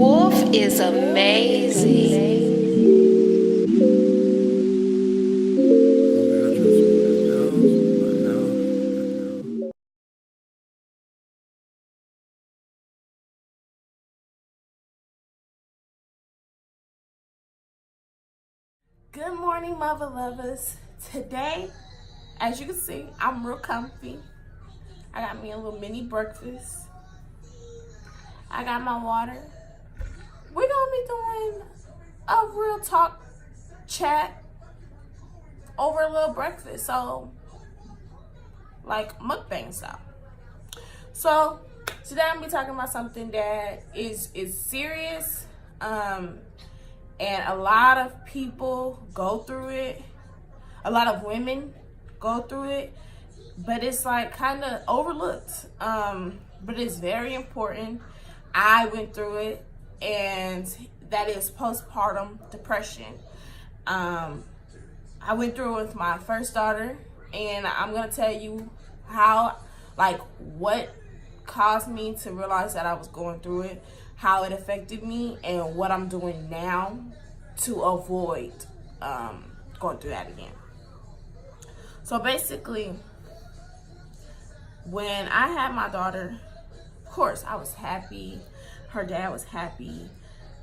Wolf is amazing. Good morning, mother lovers. Today, as you can see, I'm real comfy. I got me a little mini breakfast. I got my water. We're gonna be doing a real talk chat over a little breakfast. So, like mukbang style. So, today I'm gonna be talking about something that is serious. And a lot of people go through it. A lot of women go through it, but it's like kind of overlooked. But it's very important. I went through it, and that is postpartum depression. I went through it with my first daughter, and I'm gonna tell you how, like, what caused me to realize that I was going through it, how it affected me, and what I'm doing now to avoid going through that again. So basically, when I had my daughter, of course I was happy, her dad was happy,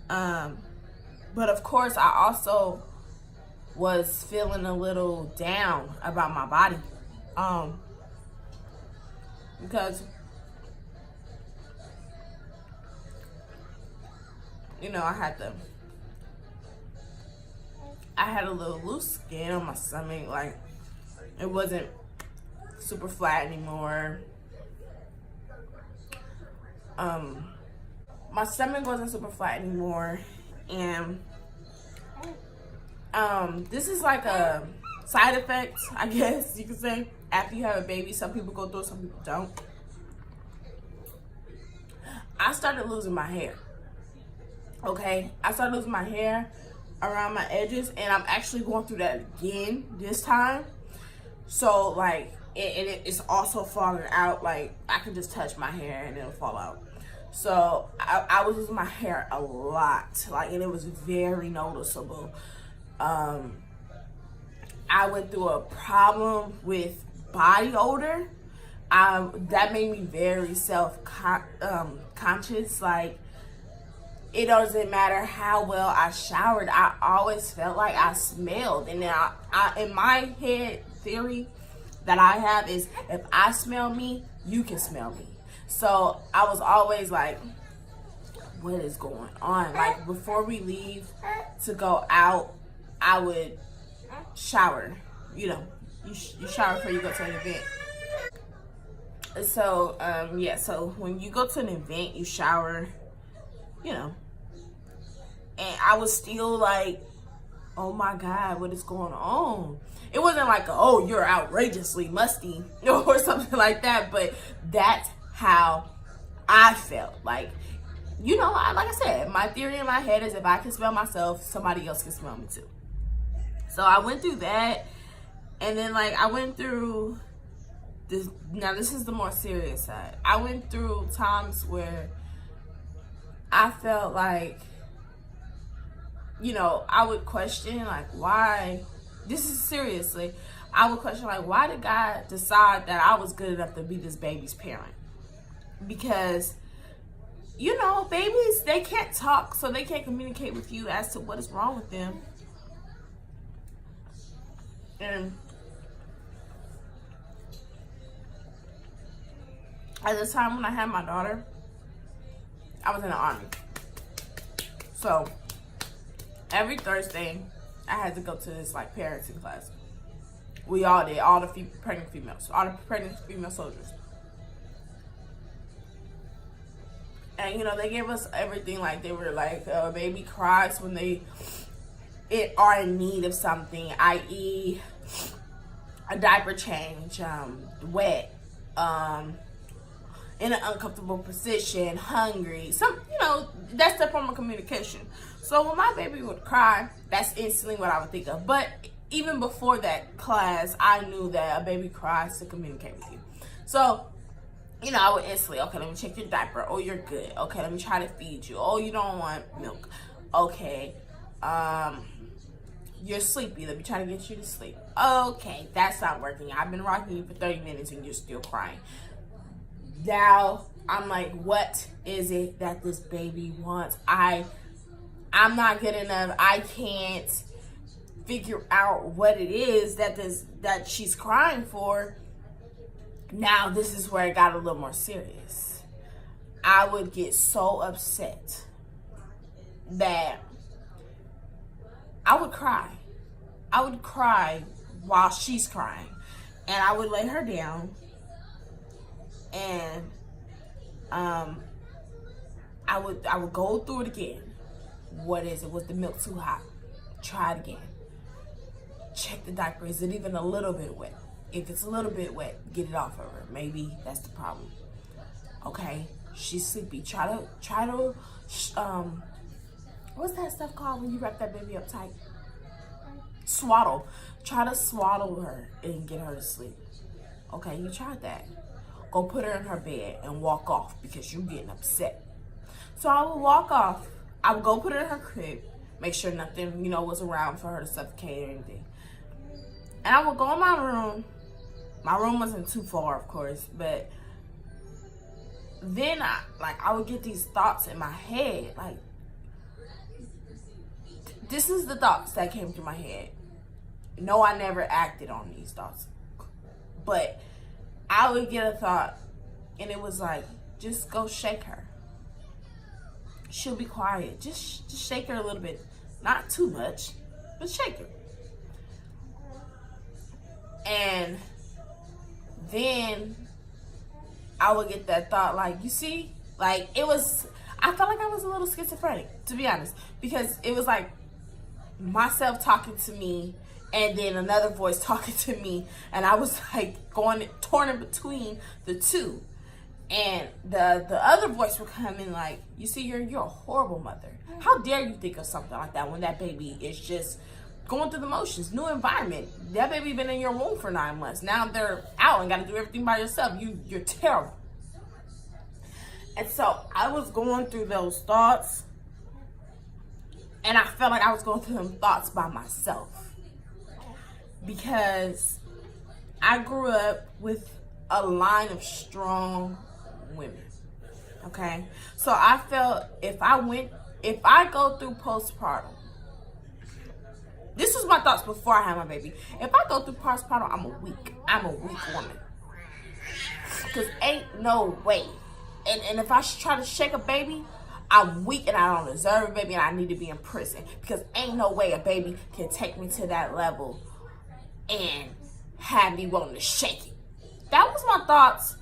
but of course I also was feeling a little down about my body, because you know, I had a little loose skin on my stomach. Like, it wasn't super flat anymore. My stomach wasn't super flat anymore, and this is like a side effect, I guess you could say, after you have a baby. Some people go through it, some people don't. I started losing my hair. Okay, I started losing my hair around my edges, and I'm actually going through that again this time. So like, it's also falling out. Like, I can just touch my hair and it'll fall out. So I was losing my hair a lot, like, and it was very noticeable. I went through a problem with body odor. That made me very conscious. Like, it doesn't matter how well I showered, I always felt like I smelled. And then I in my head theory that I have is, if I smell me, you can smell me. So I was always like, what is going on? Like, before we leave to go out, I would shower. You know, you shower before you go to an event. So yeah, so when you go to an event, you shower, you know. And I was still like, oh my God, what is going on? It wasn't like, oh, you're outrageously musty or something like that, but that's how I felt. Like, you know, like I said, my theory in my head is, if I can smell myself, somebody else can smell me too. So I went through that, and then like I went through this. Now this is the more serious side. I went through times where I felt like, you know, I would question, like, why, this is seriously, I would question, like, why did God decide that I was good enough to be this baby's parent? Because, you know, babies, they can't talk, so they can't communicate with you as to what is wrong with them. And at the time when I had my daughter, I was in the Army. So every Thursday, I had to go to this like parenting class. We all did, all the pregnant females, all the pregnant female soldiers. And you know, they gave us everything. Like, they were like, a baby cries when they are in need of something, i.e. a diaper change, wet, in an uncomfortable position, hungry, some, you know, that's the form of communication. So when my baby would cry, that's instantly what I would think of. But even before that class, I knew that a baby cries to communicate with you. So you know, I would instantly, okay, let me check your diaper. Oh, you're good. Okay, let me try to feed you. Oh, you don't want milk. Okay, you're sleepy. Let me try to get you to sleep. Okay, that's not working. I've been rocking you for 30 minutes and you're still crying. Now, I'm like, what is it that this baby wants? I'm not good enough. I can't figure out what it is that she's crying for. Now, this is where it got a little more serious. I would get so upset that I would cry. I would cry while she's crying. And I would lay her down. And I would go through it again. What is it? Was the milk too hot? Try it again. Check the diaper. Is it even a little bit wet? If it's a little bit wet, get it off of her. Maybe that's the problem. Okay, she's sleepy. Try to what's that stuff called when you wrap that baby up tight? Swaddle. Try to swaddle her and get her to sleep. Okay, you tried that. Go put her in her bed and walk off because you're getting upset. So I would walk off. I would go put her in her crib, make sure nothing, was around for her to suffocate or anything. And I would go in my room. My room wasn't too far, of course, but then I would get these thoughts in my head. Like, this is the thoughts that came through my head. No, I never acted on these thoughts. But I would get a thought, and it was like, just go shake her. She'll be quiet. Just shake her a little bit. Not too much, but shake her. And then I would get that thought, like, you see? Like, I felt like I was a little schizophrenic, to be honest. Because it was like myself talking to me and then another voice talking to me. And I was like torn in between the two. And the other voice would come in like, you see, you're a horrible mother. How dare you think of something like that when that baby is just going through the motions, new environment. That baby been in your womb for 9 months. Now they're out and got to do everything by yourself. You're terrible. And so I was going through those thoughts, and I felt like I was going through them thoughts by myself because I grew up with a line of strong women. Okay, so I felt if I go through postpartum. This was my thoughts before I had my baby. If I go through postpartum, I'm a weak woman. Because ain't no way. And if I try to shake a baby, I'm weak and I don't deserve a baby and I need to be in prison. Because ain't no way a baby can take me to that level and have me wanting to shake it. That was my thoughts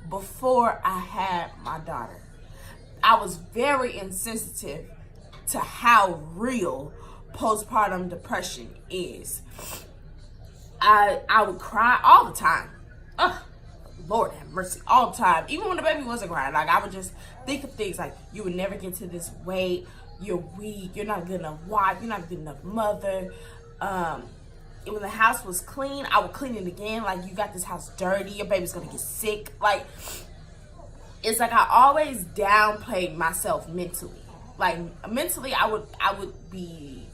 before I had my daughter. I was very insensitive to how real postpartum depression is. I would cry all the time. Ugh, Lord have mercy, all the time. Even when the baby wasn't crying, like I would just think of things like, you would never get to this weight, you're weak, you're not good enough wife, you're not good enough mother. When the house was clean, I would clean it again. Like, you got this house dirty, your baby's gonna get sick. Like, it's like I always downplayed myself mentally. Like, mentally, I would be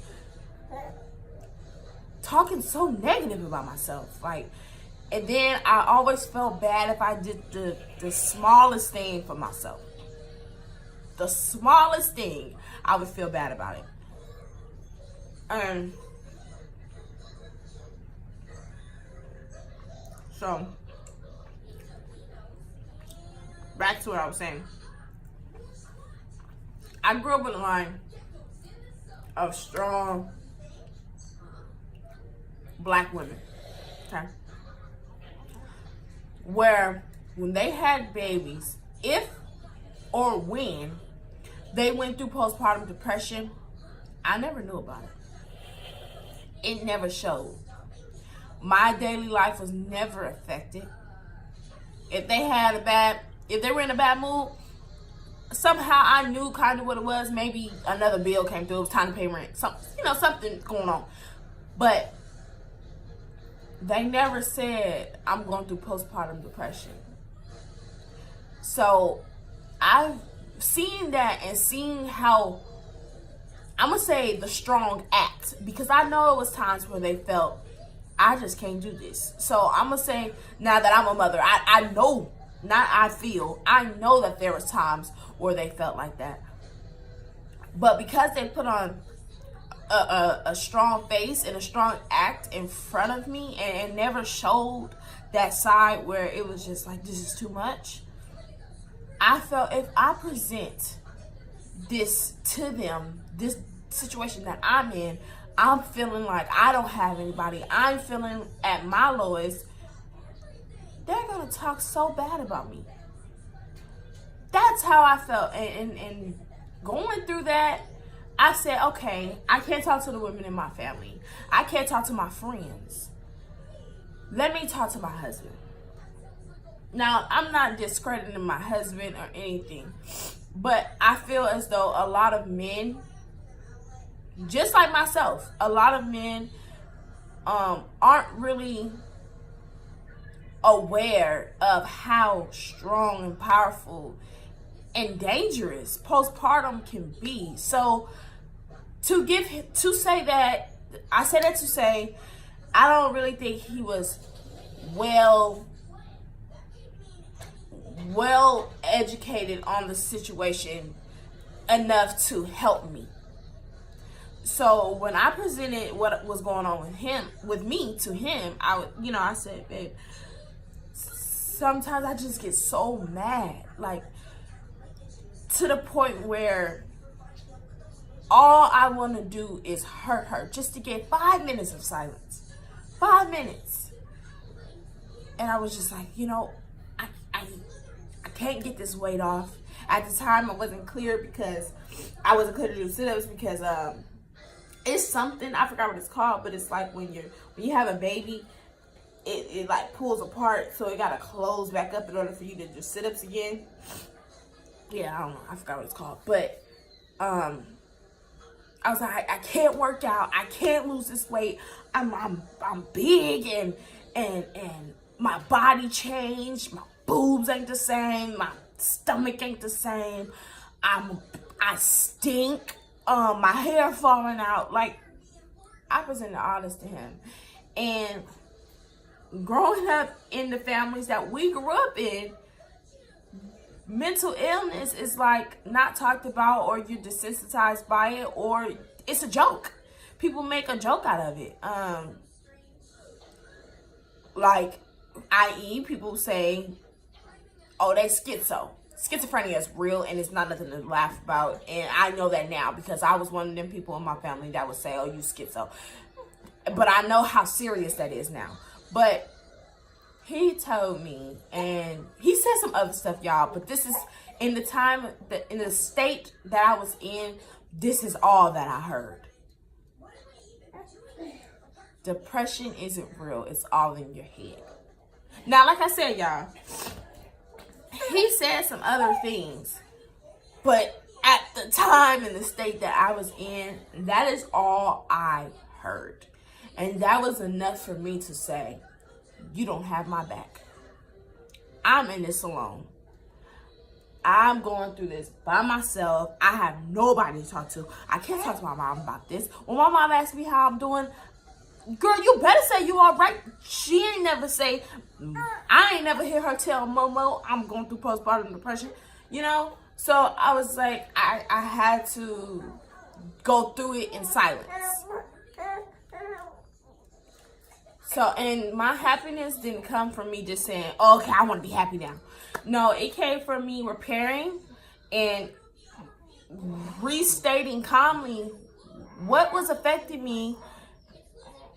talking so negative about myself. Like, and then I always felt bad if I did the smallest thing for myself. The smallest thing, I would feel bad about it. So, back to what I was saying. I grew up in a line of strong black women, okay? Where when they had babies, if or when they went through postpartum depression, I never knew about it. It never showed. My daily life was never affected. If they were in a bad mood, somehow I knew kind of what it was. Maybe another bill came through. It was time to pay rent. Something going on. But they never said, I'm going through postpartum depression. So I've seen that and seen how, I'm gonna say, the strong act, because I know it was times where they felt, I just can't do this. So I'm gonna say, now that I'm a mother, I know, not I feel, I know that there was times where they felt like that. But because they put on a strong face and a strong act in front of me, and never showed that side where it was just like, this is too much, I felt if I present this to them, this situation that I'm in, I'm feeling like I don't have anybody, I'm feeling at my lowest, they're gonna talk so bad about me. That's how I felt. And going through that, I said, okay, I can't talk to the women in my family, I can't talk to my friends, let me talk to my husband. Now, I'm not discrediting my husband or anything, but I feel as though a lot of men, just like myself, a lot of men aren't really aware of how strong and powerful and dangerous postpartum can be. So to say that, I say that to say, I don't really think he was well educated on the situation enough to help me. So when I presented what was going on with me to him, I said, babe, sometimes I just get so mad, like to the point where all I want to do is hurt her just to get 5 minutes of silence. 5 minutes. And I was just like, I can't get this weight off. At the time, I wasn't clear because I wasn't clear to do sit-ups because it's something, I forgot what it's called, but it's like when you have a baby, it like pulls apart, so it gotta close back up in order for you to do sit-ups again. Yeah, I don't know, I forgot what it's called, but I was like, I can't work out, I can't lose this weight. I'm big and my body changed, my boobs ain't the same, my stomach ain't the same, I stink, my hair falling out. Like, I presented all this to him. And growing up in the families that we grew up in, mental illness is like not talked about, or you're desensitized by it, or it's a joke. People make a joke out of it. Like, i.e., people say, oh, they schizo. Schizophrenia is real and it's not nothing to laugh about. And I know that now because I was one of them people in my family that would say, oh, you schizo. But I know how serious that is now. But he told me, and he said some other stuff, y'all, but this is in the time, in the state that I was in, this is all that I heard. Depression isn't real. It's all in your head. Now, like I said, y'all, he said some other things, but at the time in the state that I was in, that is all I heard. And that was enough for me to say, you don't have my back. I'm in this alone. I'm going through this by myself. I have nobody to talk to. I can't talk to my mom about this. When my mom asks me how I'm doing, girl, you better say you all right. She ain't never say, I ain't never hear her tell Momo I'm going through postpartum depression, So I was like, I had to go through it in silence. So, and my happiness didn't come from me just saying, oh, okay, I want to be happy now. No, it came from me repairing and restating calmly what was affecting me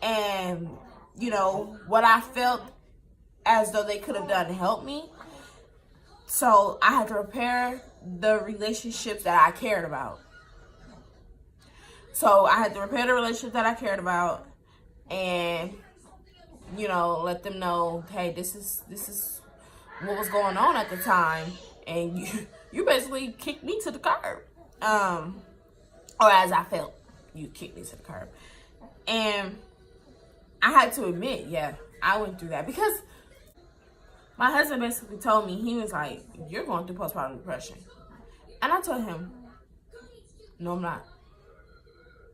and, what I felt as though they could have done to help me. So I had to repair the relationships that I cared about. So I had to repair the relationship that I cared about and, let them know, hey, this is what was going on at the time. And you basically kicked me to the curb. Or as I felt, you kicked me to the curb. And I had to admit, yeah, I went through that because my husband basically told me, he was like, you're going through postpartum depression. And I told him, no, I'm not.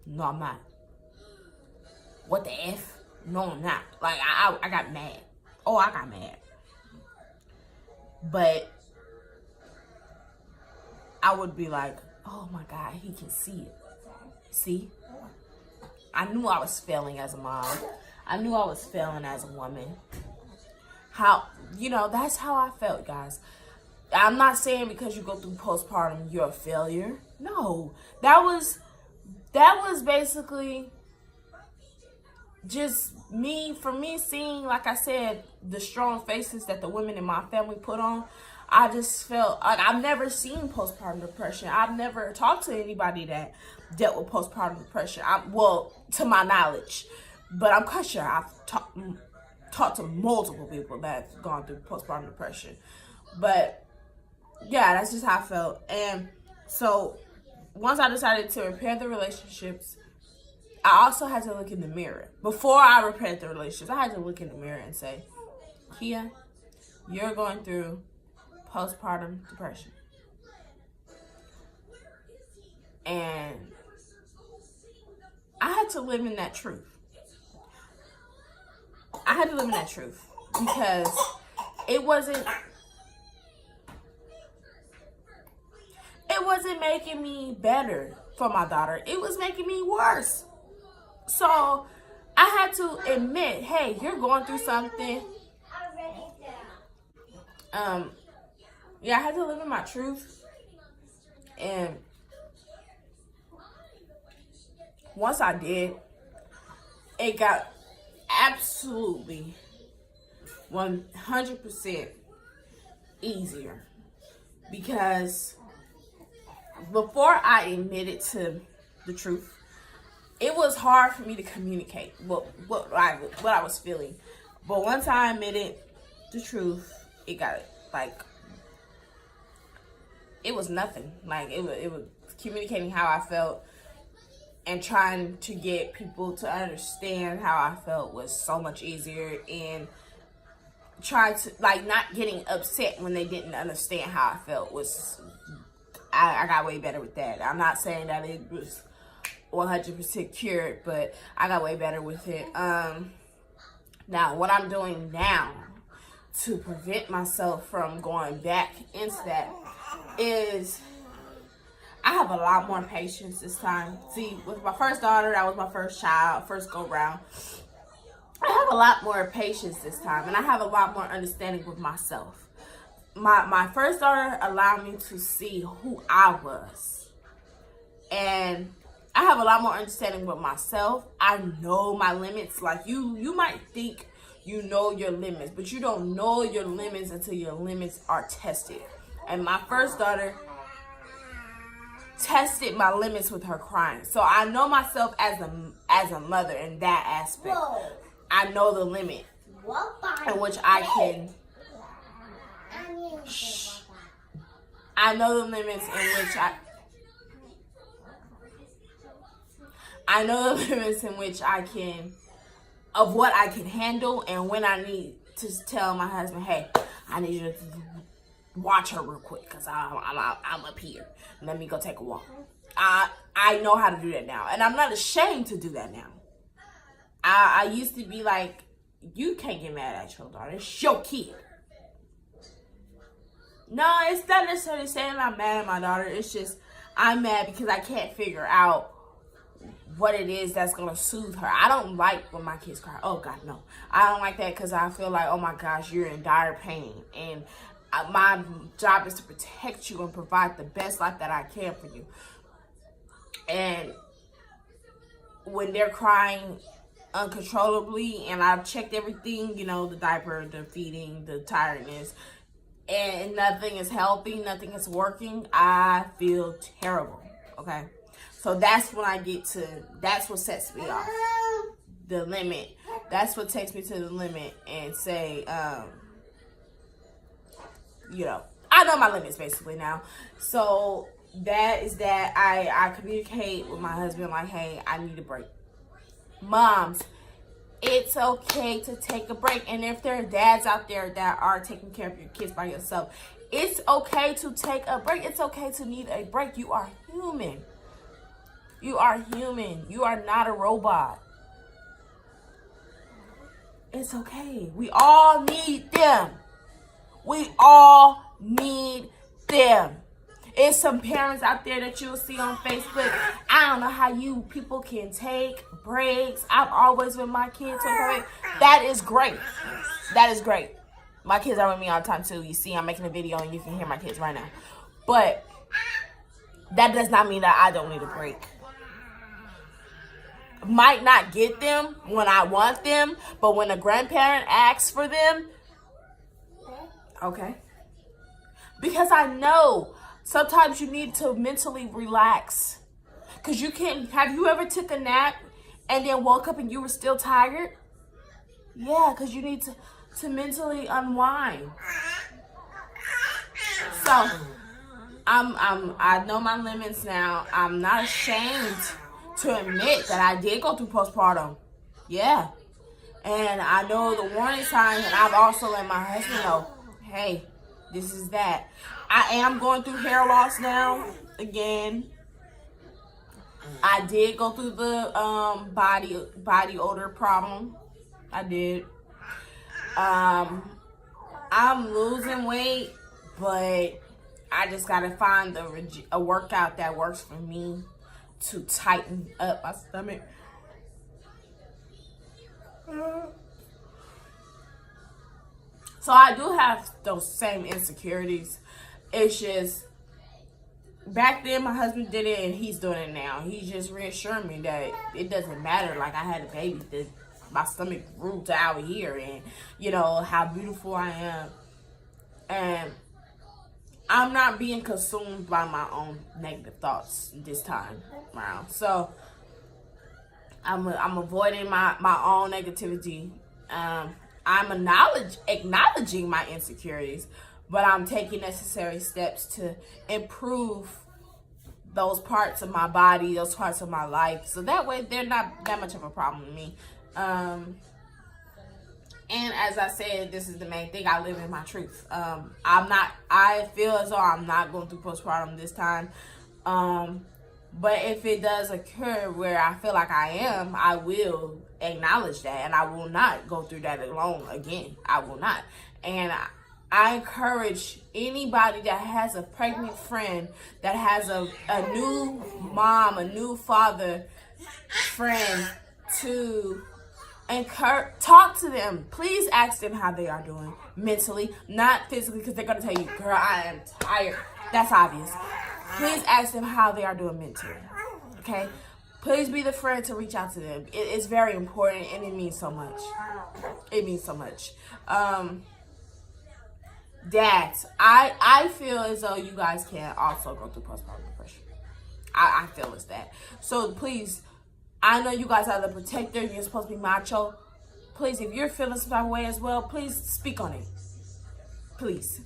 No, I'm not. What the F? No, I'm not. Like, I got mad. Oh, I got mad. But I would be like, oh my God, he can see it. See? I knew I was failing as a mom. I knew I was failing as a woman. That's how I felt, guys. I'm not saying because you go through postpartum, you're a failure. No. That was basically just for me seeing, like I said, the strong faces that the women in my family put on. I just felt like I've never seen postpartum depression. I've never talked to anybody that dealt with postpartum depression. To my knowledge, but I'm quite sure I've talked to multiple people that's gone through postpartum depression. But yeah, that's just how I felt. And so once I decided to repair the relationships, I also had to look in the mirror. Before I repaired the relationships, I had to look in the mirror and say, Kia, you're going through postpartum depression. And I had to live in that truth. I had to live in that truth because it wasn't making me better for my daughter. It was making me worse. So I had to admit, hey, you're going through something. Yeah, I had to live in my truth. And once I did, it got absolutely 100% easier. Because before I admitted to the truth, it was hard for me to communicate what I was feeling. But once I admitted the truth, it got it was nothing. Like it was communicating how I felt and trying to get people to understand how I felt was so much easier, and try to not getting upset when they didn't understand how I felt was I got way better with that. I'm not saying that it was 100% cured, but I got way better with it. Now, what I'm doing now to prevent myself from going back into that is I have a lot more patience this time. See, with my first daughter, that was my first child, first go round. I have a lot more patience this time, and I have a lot more understanding with myself. My first daughter allowed me to see who I was, and I have a lot more understanding with myself. I know my limits. Like you might think you know your limits, but you don't know your limits until your limits are tested. And my first daughter tested my limits with her crying. So I know myself as a mother in that aspect. I know the limit in which I can. I know the limits in which I know the limits in which I can, of what I can handle, and when I need to tell my husband, hey, I need you to watch her real quick because I'm up here. Let me go take a walk. I know how to do that now, and I'm not ashamed to do that now. I used to be like, you can't get mad at your daughter. It's your kid. No, it's not necessarily saying I'm mad at my daughter. It's just I'm mad because I can't figure out what it is that's going to soothe her. I don't like when my kids cry. Oh, God, no. I don't like that because I feel like, oh, my gosh, you're in dire pain. And my job is to protect you and provide the best life that I can for you. And when they're crying uncontrollably and I've checked everything, the diaper, the feeding, the tiredness, and nothing is helping, nothing is working, I feel terrible, okay? So that's when that's what sets me off, the limit. That's what takes me to the limit and say, I know my limits basically now. So that is that. I communicate with my husband like, hey, I need a break. Moms, It's okay to take a break. And if there are dads out there that are taking care of your kids by yourself, it's okay to take a break. It's okay to need a break. You are human. You are human. You are not a robot. It's okay. We all need them. We all need them. It's some parents out there that you'll see on Facebook. I don't know how you people can take breaks. I'm always with my kids. That is great. That is great. My kids are with me all the time too. You see, I'm making a video and you can hear my kids right now. But that does not mean that I don't need a break. Might not get them when I want them, but when a grandparent asks for them, okay. Because I know sometimes you need to mentally relax. Because you can't, have you ever took a nap and then woke up and you were still tired? Yeah, because you need to mentally unwind. So, I know my limits now. I'm not ashamed to admit that I did go through postpartum. Yeah. And I know the warning signs, and I've also let my husband know, hey, this is that. I am going through hair loss now, again. I did go through the body odor problem. I did. I'm losing weight, but I just gotta find a workout that works for me to tighten up my stomach. So I do have those same insecurities. It's just, back then my husband did it and he's doing it now. He just reassured me that it doesn't matter. Like, I had a baby, that my stomach grew to out here, and you know how beautiful I am. And I'm not being consumed by my own negative thoughts this time around. So I'm avoiding my own negativity. I'm acknowledging my insecurities, but I'm taking necessary steps to improve those parts of my body, those parts of my life, so that way they're not that much of a problem to me. And as I said, this is the main thing. I live in my truth. I feel as though I'm not going through postpartum this time. But if it does occur where I feel like I am, I will acknowledge that. And I will not go through that alone again. I will not. And I encourage anybody that has a pregnant friend, that has a new mom, a new father friend, to talk to them. Please ask them how they are doing mentally, not physically, because they're going to tell you, girl, I am tired. That's obvious. Please ask them how they are doing mentally. Okay? Please be the friend to reach out to them. It's very important, and it means so much. It means so much. Dads, I feel as though you guys can also go through postpartum depression. I feel it's that. So please, I know you guys are the protector. You're supposed to be macho. Please, if you're feeling some type of way as well, please speak on it. Please.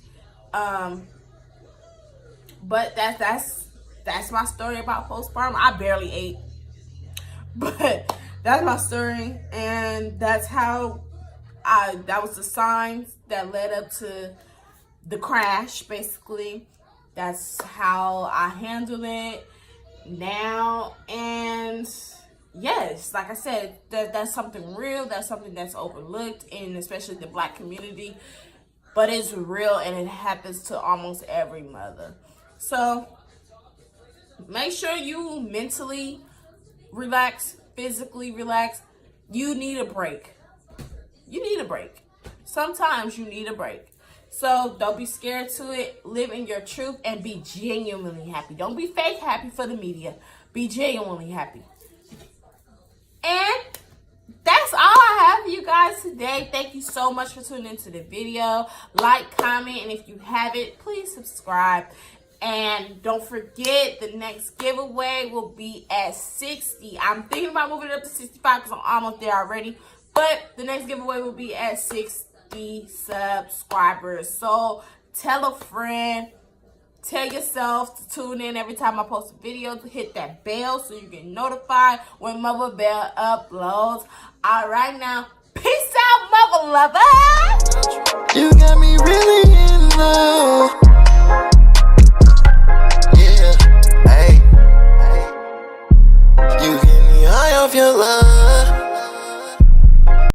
But that's my story about postpartum. I barely ate, but that's my story, and that's how that was the signs that led up to the crash. Basically, that's how I handled it now. And yes, like I said, that's something real. That's something that's overlooked, and especially the Black community. But it's real, and it happens to almost every mother. So make sure you mentally relax, physically relax. You need a break. You need a break. Sometimes you need a break. So don't be scared to it. Live in your truth and be genuinely happy. Don't be fake happy for the media. Be genuinely happy. And that's all I have for you guys today. Thank you so much for tuning into the video. Like, comment, and if you haven't, please subscribe. And don't forget, the next giveaway will be at 60. I'm thinking about moving it up to 65 because I'm almost there already. But the next giveaway will be at 60 subscribers. So tell a friend, Tell yourself to tune in every time I post a video, to hit that bell so you get notified when Mother Bear uploads. All right, now, peace out, mother lovers. You got me really in love. Yeah, hey. You get me high off your love.